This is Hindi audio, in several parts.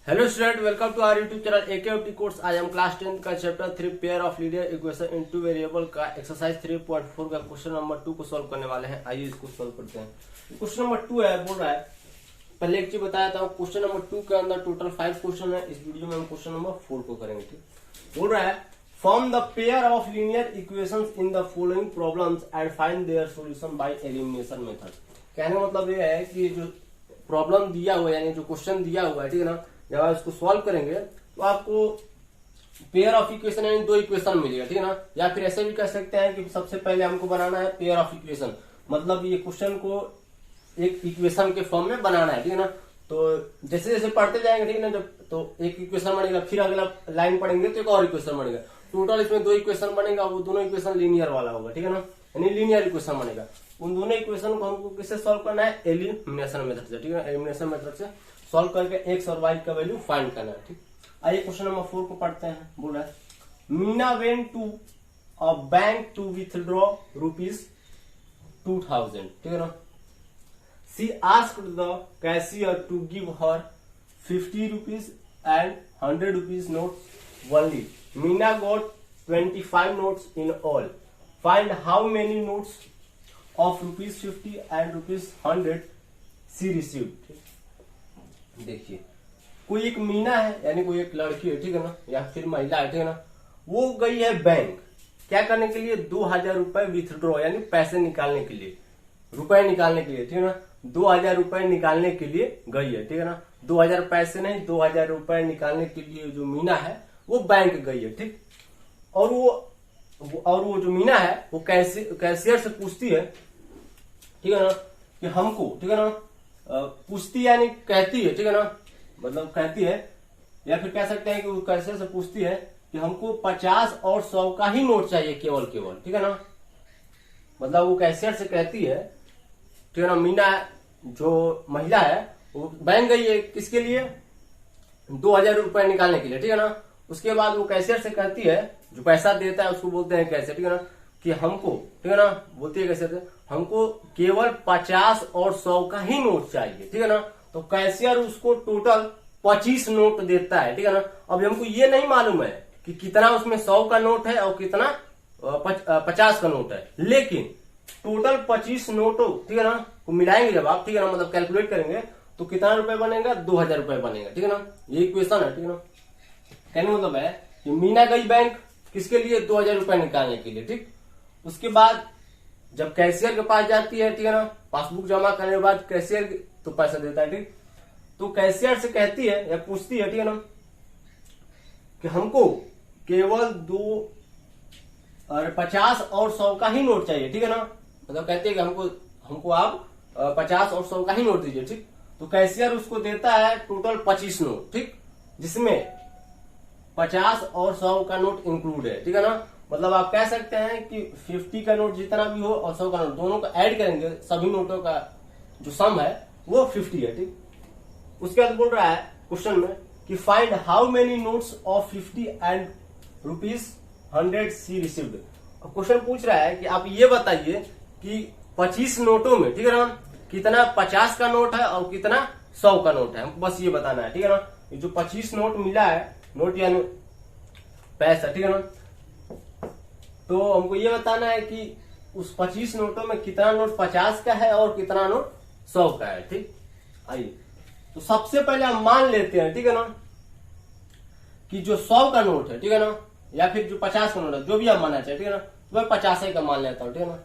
Hello student, welcome to our YouTube channel AK course. आज हम क्लास 10 का chapter 3 pair of linear equation in two variable का एक्सरसाइज 3.4 का क्वेश्चन नंबर 2 को सॉल्व करने वाले हैं। आइए इसको सॉल्व करते हैं। क्वेश्चन नंबर 2 है, बोल रहा है, पहले एक चीज बताया था, क्वेश्चन नंबर 2 के अंदर टोटल 5 क्वेश्चन है। इस वीडियो में हम क्वेश्चन नंबर 4 को करेंगे। ठीक, बोल रहा है form the pair of linear equations in the following problems and find their solution by elimination method. कहने का मतलब ये है कि जो प्रॉब्लम दिया हुआ है यानी जो क्वेश्चन दिया हुआ है, ठीक है ना, जब आप इसको सॉल्व करेंगे तो आपको पेयर ऑफ इक्वेशन यानी दो इक्वेशन मिलेगा, ठीक है ना। या फिर ऐसे भी कह सकते हैं कि सबसे पहले हमको बनाना है पेयर ऑफ इक्वेशन, मतलब ये क्वेश्चन को एक इक्वेशन के फॉर्म में बनाना है, ठीक है ना। तो जैसे जैसे पढ़ते जाएंगे, ठीक है ना, जब तो एक इक्वेशन बनेगा, फिर अगला लाइन पढ़ेंगे तो एक और इक्वेशन बनेगा। टोटल इसमें दो इक्वेशन बनेगा, वो दोनों इक्वेशन लीनियर वाला होगा, ठीक है ना, यानी लीनियर इक्वेशन बनेगा। उन दोनों इक्वेशन को हमको किससे सॉल्व करना है? एलिमिनेशन मेथड से, ठीक है। एलिमिनेशन मेथड से सॉल्व करके एक्स और वाई का वैल्यू फाइंड करना है। ठीक, आइए क्वेश्चन नंबर 4 को पढ़ते हैं। बोल रहा है Meena went to a bank to withdraw ₹2000, ठीक है ना। She asked the cashier to give her ₹50 and ₹100 notes only. Meena got 25 notes in all. Find how many notes of ₹50 and ₹100 she received. देखिए, कोई एक मीना है यानी कोई एक लड़की है, ठीक है ना, या फिर महिला है, ठीक है ना, वो गई है बैंक क्या करने के लिए? 2000 रुपए विथड्रॉ यानी पैसे निकालने के लिए, रुपए निकालने के लिए, ठीक है ना। 2000 रुपए निकालने के लिए गई है, ठीक है ना। 2000 पैसे नहीं, 2000 रुपए निकालने के लिए जो मीना है वो बैंक गई है, ठीक। और वो जो मीना है वो कैशियर से पूछती है, ठीक है ना, कि हमको, ठीक है ना, पूछती यानी कहती है, ठीक है ना, मतलब कहती है, या फिर कह सकते हैं कि वो कैशियर से पूछती है कि हमको 50 और 100 का ही नोट चाहिए, केवल, ठीक है ना। मतलब वो कैशियर से कहती है, ठीक है ना, मीना जो महिला है वो बैंक गई है किसके लिए? 2000 रुपए निकालने के लिए, ठीक है ना। उसके बाद वो कैशियर से कहती है, जो पैसा देता है उसको बोलते हैं कैशियर, ठीक है ना, कि हमको, ठीक है ना, बोलती है कैशियर से हमको केवल 50 और 100 का ही नोट चाहिए, ठीक है ना। तो कैशियर उसको टोटल 25 नोट देता है, ठीक है ना। अब हमको ये नहीं मालूम है कि कितना उसमें 100 का नोट है और कितना 50 का नोट है, लेकिन टोटल 25 नोटों, ठीक है ना, को मिलाएंगे जब आप, ठीक है ना, मतलब कैलकुलेट करेंगे तो कितना रुपए बनेगा? 2000 रुपए बनेगा, ठीक है ना। ये इक्वेशन है, ठीक है ना। कहने मतलब है कि मीना गई बैंक किसके लिए? 2000 रुपए निकालने के लिए, ठीक। उसके बाद जब कैशियर के पास जाती है, ठीक है ना, पासबुक जमा करने के बाद कैशियर तो पैसा देता है, ठीक। तो कैशियर से कहती है या पूछती है, ठीक है ना, कि हमको केवल 50 और 100 का ही नोट चाहिए, ठीक है ना। मतलब कहती है कि हमको आप 50 और 100 का ही नोट दीजिए, ठीक। तो कैशियर उसको देता है टोटल 25 नोट, ठीक, जिसमें 50 और 100 का नोट इंक्लूड है, ठीक है ना। मतलब आप कह सकते हैं कि 50 का नोट जितना भी हो और 100 का नोट, दोनों को ऐड करेंगे, सभी नोटों का जो सम है वो 50 है, ठीक। उसके बाद बोल रहा है क्वेश्चन में कि find how many notes of 50 and ₹100 she received. Question पूछ रहा है कि आप ये बताइए कि 25 नोटों में, ठीक है ना, कितना 50 का नोट है और कितना 100 का नोट है, हमको बस ये बताना है, ठीक है ना। ये जो 25 नोट मिला है, नोट यानी पैसा, ठीक है ना, तो हमको ये बताना है कि उस 25 नोटों में कितना नोट 50 का है और कितना नोट 100 का है, ठीक। आइए, तो सबसे पहले हम मान लेते हैं, ठीक है ना, कि जो 100 का नोट है, ठीक है ना, या फिर जो 50 का नोट है, जो भी हम मानना चाहिए, ठीक है ना, तो मैं 50 का मान लेता हूं, ठीक है ना।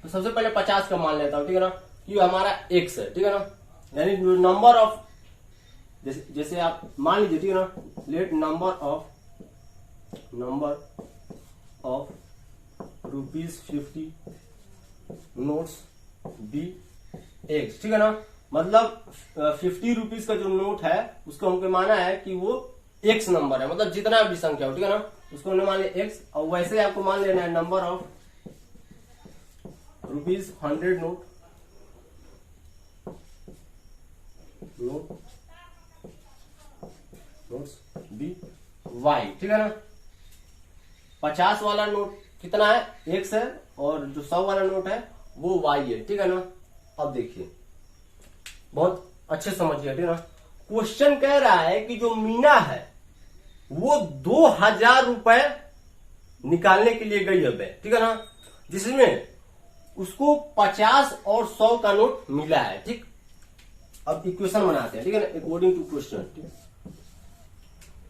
तो सबसे पहले 50 का मान लेता हूं, ठीक है ना, कि हमारा x है, ठीक है ना, यानी नंबर ऑफ, जैसे आप मान लीजिए, ठीक है ना, let number of ₹50 notes be x, ठीक है ना। मतलब 50 रुपीज का जो नोट है उसको हमको माना है कि वो x नंबर है, मतलब जितना भी संख्या हो, ठीक है ना, उसको हमने मान लिया x। और वैसे आपको मान लेना है number of ₹100 notes be y, ठीक है ना। 50 वाला नोट कितना है? x है, और जो 100 वाला नोट है वो y है, ठीक है ना। अब देखिए, बहुत अच्छे समझिए, ठीक है ना। क्वेश्चन कह रहा है कि जो मीना है वो 2000 रुपए निकालने के लिए गई है बैंक, ठीक है ना, जिसमें उसको 50 और 100 का नोट मिला है। ठीक, अब इक्वेशन बनाते हैं, ठीक है ना, अकॉर्डिंग टू क्वेश्चन।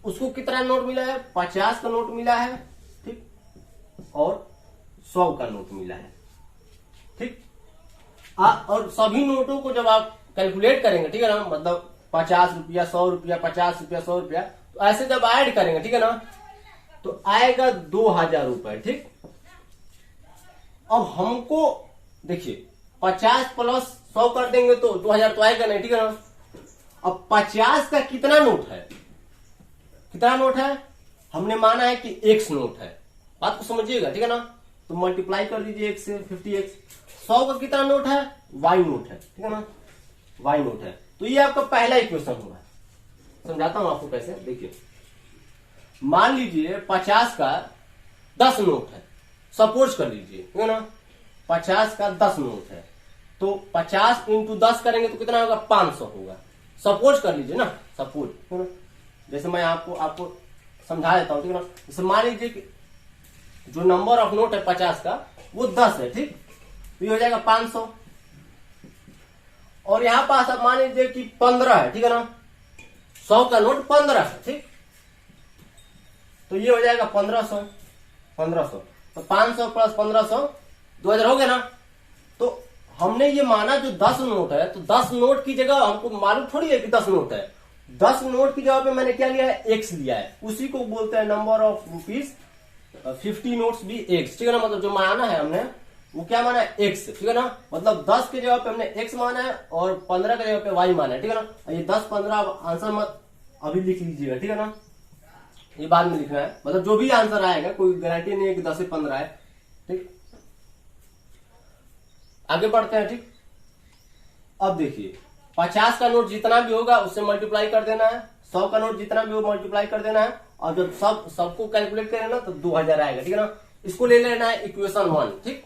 उसको कितना नोट मिला है? 50 का नोट मिला है, ठीक, और 100 का नोट मिला है, ठीक। और सभी नोटों को जब आप कैलकुलेट करेंगे, ठीक है ना, मतलब 50 रुपया, 100 रुपया, 50 रुपया, 100 रुपया, तो ऐसे जब ऐड करेंगे, ठीक है ना, तो आएगा 2000 रुपए, ठीक। अब हमको देखिए 50 प्लस 100 कर देंगे तो 2000 तो आएगा नहीं, ठीक है ना। अब 50 का कितना नोट है? कितना नोट है? हमने माना है कि x नोट है, बात को समझिएगा, ठीक है ना। तो मल्टीप्लाई कर दीजिए x से 50x। 100 का कितना नोट है? y नोट है, ठीक है ना, y नोट है। तो ये आपका पहला इक्वेशन होगा। समझाता हूं आपको कैसे, देखिए। मान लीजिए 50 का 10 नोट है, सपोज कर लीजिए, ठीक है ना, 50 का 10 नोट है, तो 50 इंटू 10 करेंगे तो कितना होगा? 500 होगा। सपोज कर लीजिए ना, सपोज, ठीक है ना, जैसे मैं आपको समझा देता हूं, ठीक है ना। जैसे मान लीजिए कि जो नंबर ऑफ नोट है 50 का वो 10 है, ठीक, तो ये हो जाएगा 500। और यहां पास आप मान लीजिए कि 15 है, ठीक है ना, 100 का नोट 15 है, ठीक, तो ये हो जाएगा 1500। तो 500 प्लस 1500 2000 हो गया ना। तो हमने ये माना जो 10 नोट है, तो 10 नोट की जगह हमको मालूम थोड़ी है कि 10 नोट है। 10 नोट की जगह पे मैंने क्या लिया है? x लिया है। उसी को बोलते हैं नंबर ऑफ रुपीज। 50 नोट्स भी x, ठीक है ना, मतलब जो माना है हमने वो क्या माना है? x, ठीक है ना। मतलब 10 के जगह पे हमने x माना है और 15 के जगह पे y माना है, ठीक है ना। ये 10 15 आंसर मत अभी लिख लीजिएगा, ठीक है ना, ये बाद में लिखना है। मतलब जो भी आंसर आएगा कोई गारंटी नहीं है कि 10 से 15 है, ठीक। आगे बढ़ते हैं, ठीक। अब देखिए 50 का नोट जितना भी होगा उससे मल्टीप्लाई कर देना है, 100 का नोट जितना भी हो मल्टीप्लाई कर देना है, और जब सबको कैलकुलेट करें ना तो 2000 आएगा, ठीक है ना। इसको ले लेना है इक्वेशन 1, ठीक।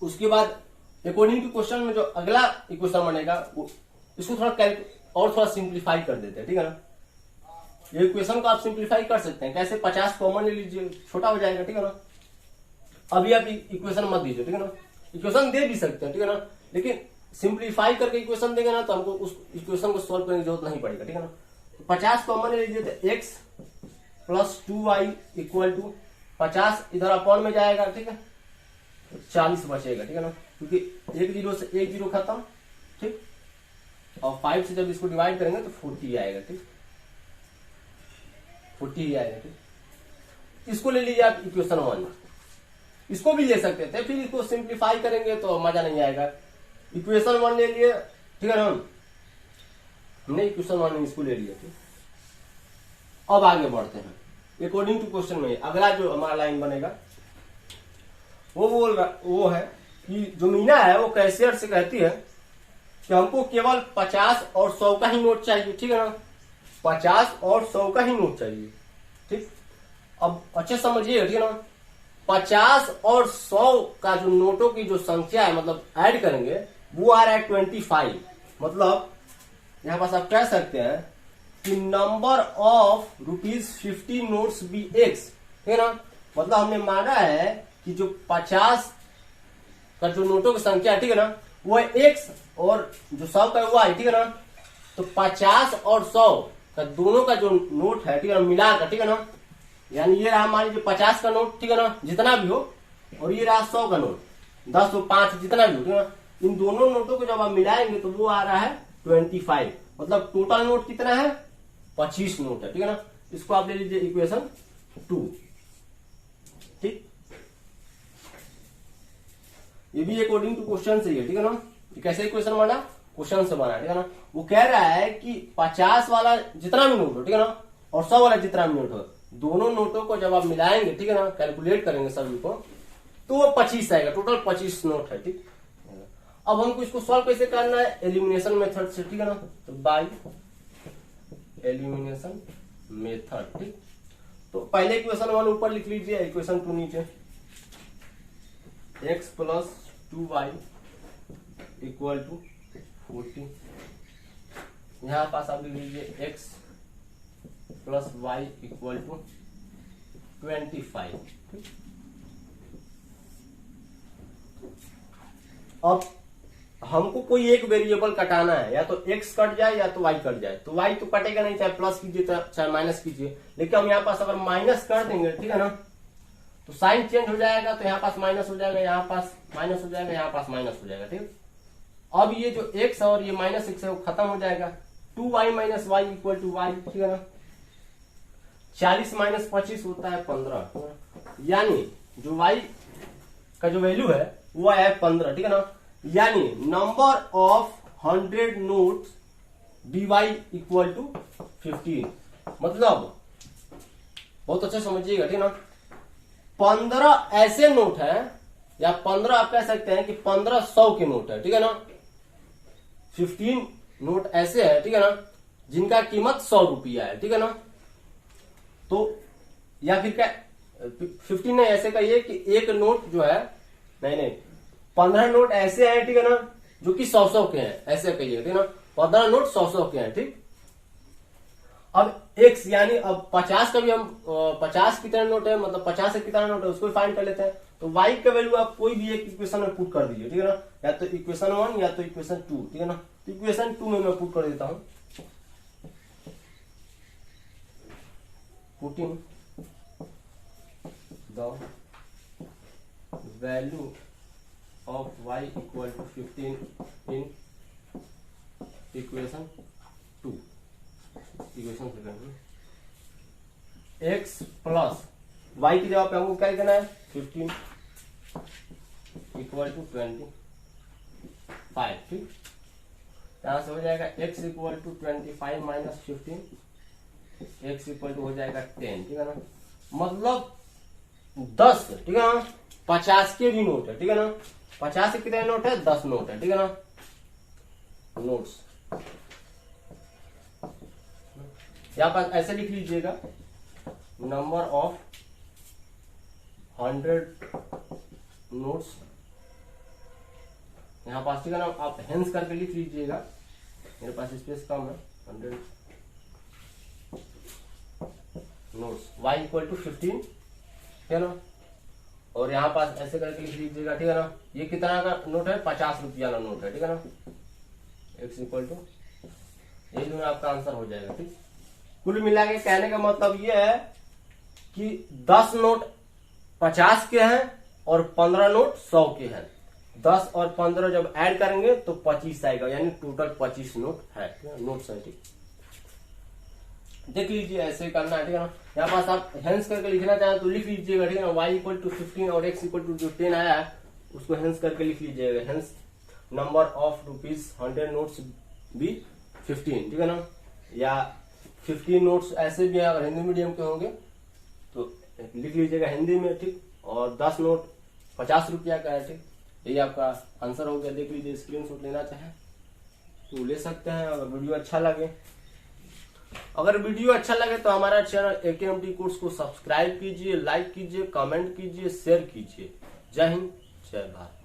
उसके बाद अकॉर्डिंग टू क्वेश्चन में जो अगला इक्वेशन बनेगा वो इसको थोड़ा सिंप्लीफाई कर देते हैं, ठीक है ना। ये इक्वेशन को आप सिंप्लीफाई कर सकते हैं। कैसे? 50 कॉमन ले लीजिए, छोटा हो जाएगा, ठीक है ना। अभी आप इक्वेशन मत दीजिए, ठीक है ना, इक्वेशन दे भी सकते हैं, ठीक है ना, लेकिन सिंप्लीफाई करके इक्वेशन देंगे ना तो हमको उस इक्वेशन को सॉल्व करने की जरूरत नहीं पड़ेगा, ठीक है ना। तो 50 कॉमन ले लीजिए तो x plus 2y equal to 50 इधर अपॉन में जाएगा, ठीक है, 40 बचेगा, ठीक है ना, क्योंकि एक जीरो से एक जीरो खत्म, ठीक, और 5 से जब इसको डिवाइड करेंगे तो 40 आएगा, ठीक, 40 ही आएगा, ठीक। इसको ले लीजिए आप इक्वेशन 1। इसको भी ले सकते थे, फिर इसको सिंप्लीफाई करेंगे तो मजा नहीं आएगा। इक्वेशन 1 ले लिए, ठीक है ना, हमने इक्वेशन 1 में इसको ले लिया, ठीक। अब आगे बढ़ते हैं अकॉर्डिंग टू क्वेश्चन में। अगला जो हमारा लाइन बनेगा वो है कि जो मीना है वो कैशियर से कहती है कि हमको केवल 50 और 100 का ही नोट चाहिए, ठीक है ना, 50 और 100 का ही नोट चाहिए, ठीक। अब अच्छे समझिए, ठीक है ना, 50 और 100 का जो नोटों की जो संख्या है, मतलब ऐड करेंगे वो आ रहा है 25। मतलब यहां पास आप कह सकते हैं कि number of ₹50 notes be x, ठीक है ना। मतलब हमने माना है कि जो 50 का जो नोटों की संख्या है, ठीक है ना, वो है x और जो 100 का वो है, ठीक है ना। तो 50 और 100 का दोनों का जो नोट है, ठीक है ना, मिलाकर, ठीक है ना, यानी ये रहा मान लीजिए 50 का नोट, ठीक है ना, जितना भी हो, और ये रहा 100 का नोट, 10 और 5 जितना भी हो, ठीक है ना। इन दोनों नोटों को जब आप मिलाएंगे तो वो आ रहा है 25। मतलब टोटल नोट कितना है? 25 नोट है, ठीक है ना। इसको आप ले लीजिए इक्वेशन 2, ठीक। ये भी अकॉर्डिंग टू क्वेश्चन से ही है, ठीक है ना। ये कैसे इक्वेशन बना? क्वेश्चन से बना, ठीक है ना। वो कह रहा है कि 50 वाला जितना भी नोट हो, ठीक है ना, और 100 वाला जितना भी नोट हो, दोनों नोटों को जब आप मिलाएंगे, ठीक है ना, कैलकुलेट करेंगे सभी को, तो वो 25 आएगा। टोटल 25 नोट है, ठीक। अब हमको इसको सॉल्व कैसे करना है? एलिमिनेशन मेथड से, ठीक है ना, तो बाय एलिमिनेशन मेथड, ठीक। तो पहले इक्वेशन 1 ऊपर लिख लीजिए, इक्वेशन 2 नीचे। x plus 2y equal to 40 यहाँ पास आप लिख लीजिए x plus y equal to 25। अब हमको कोई एक वेरिएबल कटाना है, या तो x कट जाए या तो y कट जाए। तो y तो कटेगा नहीं, चाहे प्लस कीजिए चाहे माइनस कीजिए, लेकिन हम यहाँ पास अगर माइनस कर देंगे, ठीक है ना, तो साइन चेंज हो जाएगा, तो यहाँ पास माइनस हो जाएगा, यहाँ पास माइनस हो जाएगा, यहाँ पास माइनस हो जाएगा। ठीक, अब ये जो x और ये माइनस x है वो खत्म हो जाएगा। 2y minus y equal to y, ठीक है ना। 40 माइनस 25 होता है 15, यानी जो y का जो वैल्यू है वो है 15, ठीक है ना। यानी number of 100 notes dy equal to 15। मतलब बहुत अच्छा समझिएगा, ठीक है ना। 15 ऐसे नोट है, या 15 आप कह सकते हैं कि 1500 के नोट है, ठीक है ना। 15 नोट ऐसे है, ठीक है ना, जिनका कीमत 100 रुपया है, ठीक है ना। तो या फिर क्या 15 नहीं, ऐसे कहिए कि एक नोट जो है, नहीं 15 नोट ऐसे हैं, ठीक है ना, जो कि 100 के हैं, ऐसे कहिए, ठीक है ना। 15 नोट 100 के हैं, ठीक। अब x यानी अब 50 का भी हम 50 कितना नोट है, मतलब 50 से कितना नोट है उसको फाइंड कर लेते हैं। तो y का वैल्यू आप कोई भी एक इक्वेशन में पुट कर दीजिए, ठीक है ना, या तो इक्वेशन 1 या तो इक्वेशन 2, ठीक है ना। तो इक्वेशन 2 में मैं पुट कर देता हूं, putting the value of y equal to 15 in equation 2, equation second. x plus y की जगह पे हमको क्या करना है 15 इक्वल टू 25, ठीक। यहां से हो जाएगा x equal to 25 minus 15, x equal to हो जाएगा 10, ठीक है ना। मतलब 10, ठीक है ना, 50 के भी नोट है, ठीक है ना। 50 के कितने नोट है, 10 नोट है, ठीक है ना। नोट्स यहां पर ऐसे लिख लीजिएगा, नंबर ऑफ 100 नोट्स, यहां पास, ठीक है ना। आप हेंस करके लिख लीजिएगा, मेरे पास स्पेस कम है। 100 नोट्स y इक्वल टू 15, ठीक है ना। और यहाँ पास ऐसे करके लिख लीजिएगा, ठीक है ना। ये कितना का नोट है, 50 रुपया का नोट है, ठीक है ना। x इक्वल टू, ये जो आपका आंसर हो जाएगा, ठीक। कुल मिला के कहने का मतलब ये है कि 10 नोट 50 के हैं और 15 नोट 100 के हैं। 10 और 15 जब ऐड करेंगे तो 25 आएगा, यानी टोटल 25 नोट है, नोट्स है, ठीक। देख लीजिए, ऐसे करना है, ठीक है ना। यहाँ पास आप हेंस करके लिखना चाहें तो लिख लीजिएगा, ठीक है ना। y इक्वल टू 15 और x इक्वल टू जो 10 आया है उसको हेंस करके लिख लीजिएगा। हेंस नंबर ऑफ ₹100 नोट्स भी 15, ठीक है ना। या 15 नोट्स ऐसे भी अगर हिंदी मीडियम के होंगे तो लिख लीजिएगा हिंदी में, ठीक। और 10 नोट 50 रुपया का है, ठीक। यही आपका आंसर हो गया। देख लीजिए, स्क्रीनशॉट लेना चाहें तो ले सकते हैं। अगर वीडियो अच्छा लगे तो हमारा चैनल AKMT कोर्स को सब्सक्राइब कीजिए, लाइक कीजिए, कमेंट कीजिए, शेयर कीजिए। जय हिंद, जय भारत।